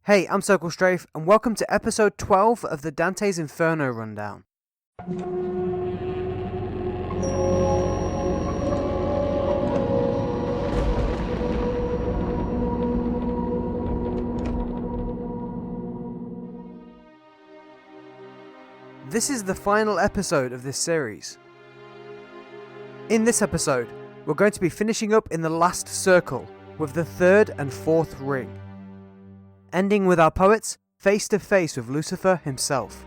Hey, I'm Circle Strafe, and welcome to episode 12 of the Dante's Inferno rundown. This is the final episode of this series. In this episode, we're going to be finishing up in the last circle with the third and fourth ring, ending with our poets face to face with Lucifer himself.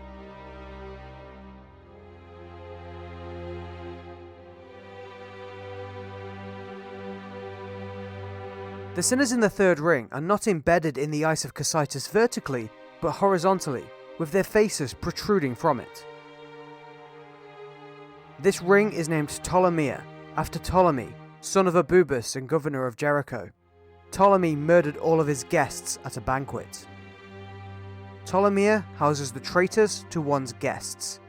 The sinners in the third ring are not embedded in the ice of Cocytus vertically, but horizontally, with their faces protruding from it. This ring is named Ptolemia, after Ptolemy, son of Abubus and governor of Jericho. Ptolemy murdered all of his guests at a banquet. Ptolemia houses the traitors to one's guests.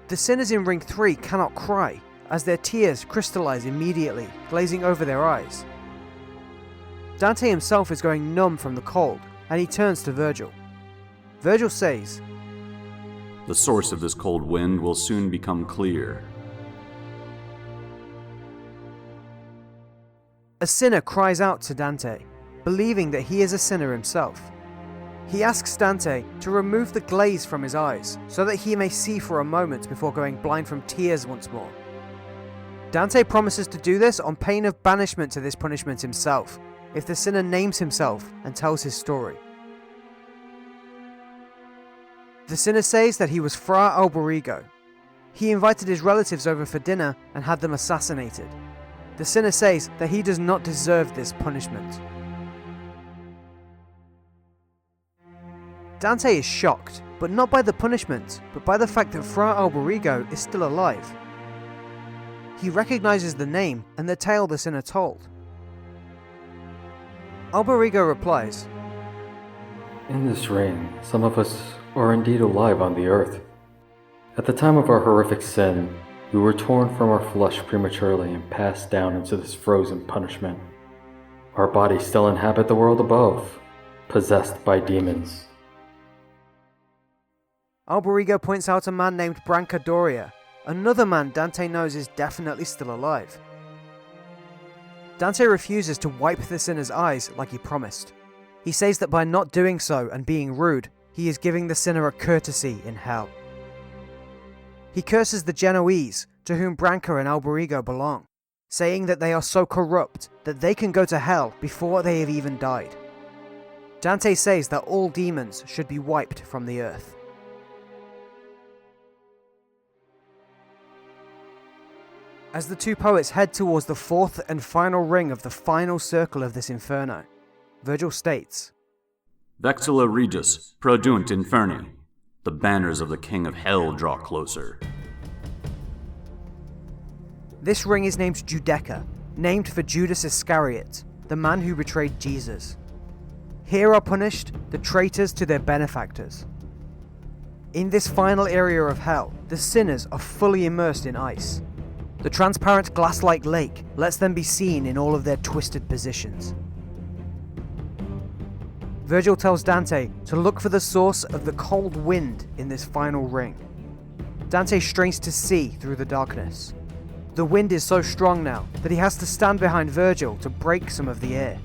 The sinners in Ring 3 cannot cry, as their tears crystallize immediately, glazing over their eyes. Dante himself is going numb from the cold, and he turns to Virgil. Virgil says, "The source of this cold wind will soon become clear." A sinner cries out to Dante, believing that he is a sinner himself. He asks Dante to remove the glaze from his eyes, so that he may see for a moment before going blind from tears once more. Dante promises to do this on pain of banishment to this punishment himself, if the sinner names himself and tells his story. The sinner says that he was Fra Alberigo. He invited his relatives over for dinner and had them assassinated. The sinner says that he does not deserve this punishment. Dante is shocked, but not by the punishment, but by the fact that Fra Alberigo is still alive. He recognizes the name and the tale the sinner told. Alberigo replies, "In this ring, some of us are indeed alive on the earth. At the time of our horrific sin, we were torn from our flesh prematurely and passed down into this frozen punishment. Our bodies still inhabit the world above, possessed by demons." Alberigo points out a man named Brancadoria, another man Dante knows is definitely still alive. Dante refuses to wipe the sinner's eyes like he promised. He says that by not doing so and being rude, he is giving the sinner a courtesy in hell. He curses the Genoese, to whom Branca and Alberigo belong, saying that they are so corrupt that they can go to hell before they have even died. Dante says that all demons should be wiped from the earth. As the two poets head towards the fourth and final ring of the final circle of this inferno, Virgil states, "Vexilla regis, produnt inferni." The banners of the king of hell draw closer. This ring is named Judecca, named for Judas Iscariot, the man who betrayed Jesus. Here are punished the traitors to their benefactors. In this final area of hell, the sinners are fully immersed in ice. The transparent glass-like lake lets them be seen in all of their twisted positions. Virgil tells Dante to look for the source of the cold wind in this final ring. Dante strains to see through the darkness. The wind is so strong now that he has to stand behind Virgil to break some of the air.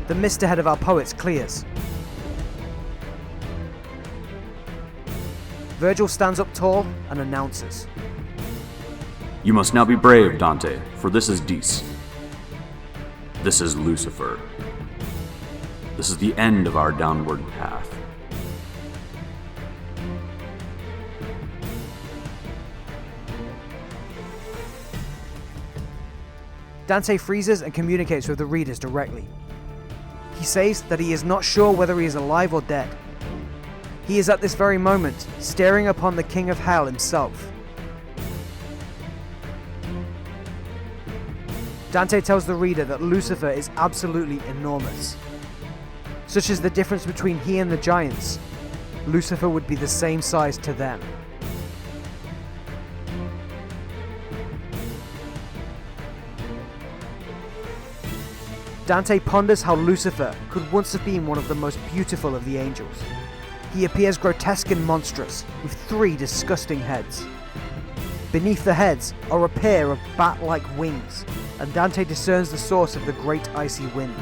The mist ahead of our poets clears. Virgil stands up tall and announces, "You must now be brave, Dante, for this is Dis. This is Lucifer. This is the end of our downward path." Dante freezes and communicates with the readers directly. He says that he is not sure whether he is alive or dead. He is at this very moment staring upon the King of Hell himself. Dante tells the reader that Lucifer is absolutely enormous. Such as the difference between he and the giants, Lucifer would be the same size to them. Dante ponders how Lucifer could once have been one of the most beautiful of the angels. He appears grotesque and monstrous, with 3 disgusting heads. Beneath the heads are a pair of bat-like wings, and Dante discerns the source of the great icy wind.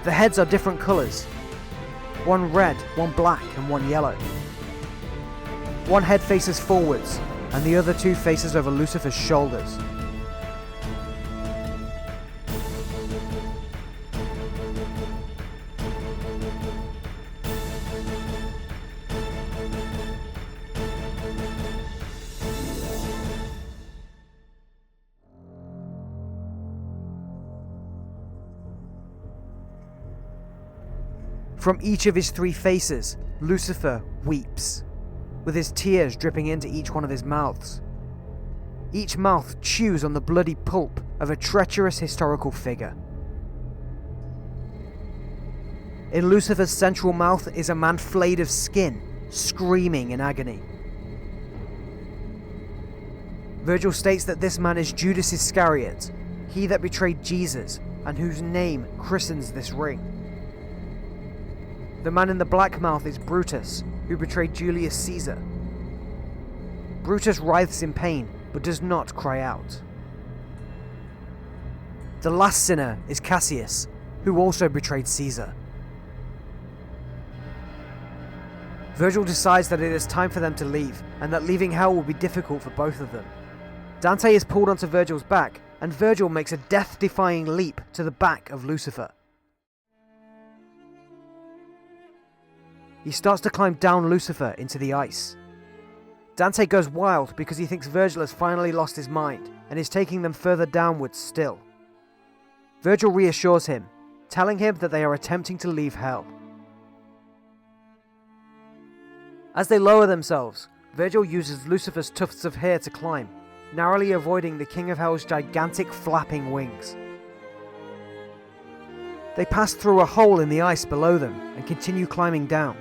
The heads are different colours, one red, one black, and one yellow. One head faces forwards, and the other 2 faces over Lucifer's shoulders. From each of his 3 faces, Lucifer weeps, with his tears dripping into each one of his mouths. Each mouth chews on the bloody pulp of a treacherous historical figure. In Lucifer's central mouth is a man flayed of skin, screaming in agony. Virgil states that this man is Judas Iscariot, he that betrayed Jesus, and whose name christens this ring. The man in the black mouth is Brutus, who betrayed Julius Caesar. Brutus writhes in pain, but does not cry out. The last sinner is Cassius, who also betrayed Caesar. Virgil decides that it is time for them to leave, and that leaving hell will be difficult for both of them. Dante is pulled onto Virgil's back, and Virgil makes a death-defying leap to the back of Lucifer. He starts to climb down Lucifer into the ice. Dante goes wild because he thinks Virgil has finally lost his mind and is taking them further downwards still. Virgil reassures him, telling him that they are attempting to leave hell. As they lower themselves, Virgil uses Lucifer's tufts of hair to climb, narrowly avoiding the King of Hell's gigantic flapping wings. They pass through a hole in the ice below them and continue climbing down.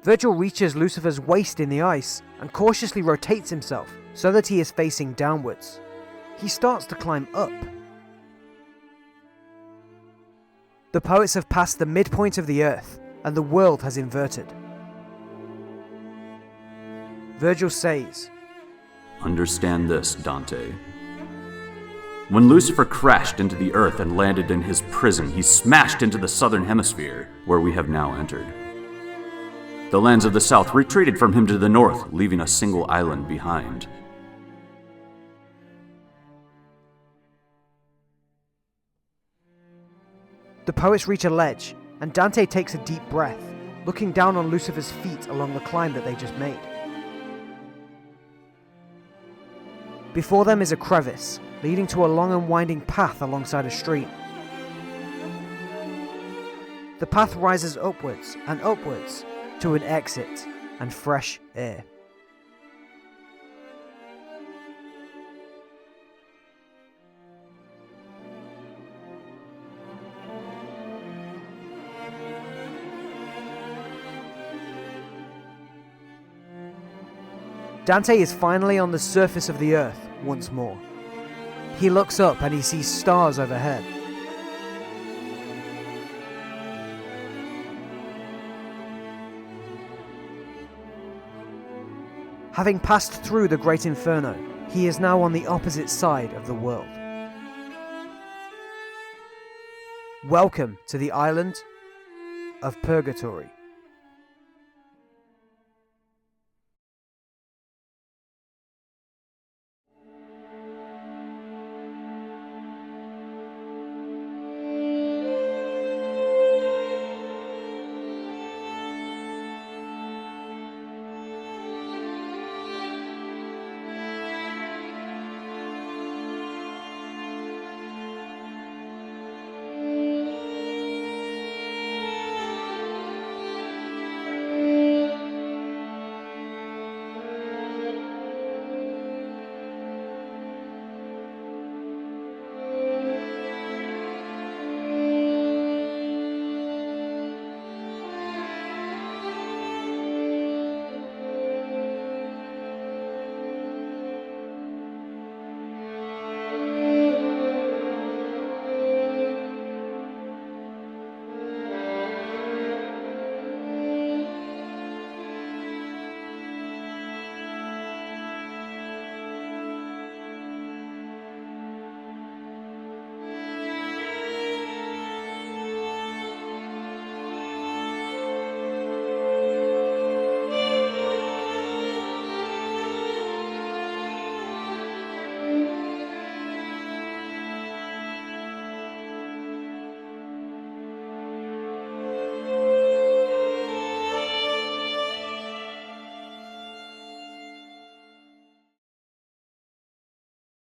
Virgil reaches Lucifer's waist in the ice and cautiously rotates himself so that he is facing downwards. He starts to climb up. The poets have passed the midpoint of the earth and the world has inverted. Virgil says, "Understand this, Dante. When Lucifer crashed into the earth and landed in his prison, he smashed into the southern hemisphere, where we have now entered. The lands of the south retreated from him to the north, leaving a single island behind. The poets reach a ledge, and Dante takes a deep breath, looking down on Lucifer's feet along the climb that they just made. Before them is a crevice, leading to a long and winding path alongside a stream. The path rises upwards and upwards to an exit and fresh air. Dante is finally on the surface of the earth once more. He looks up and he sees stars overhead. Having passed through the Great Inferno, he is now on the opposite side of the world. Welcome to the island of Purgatory.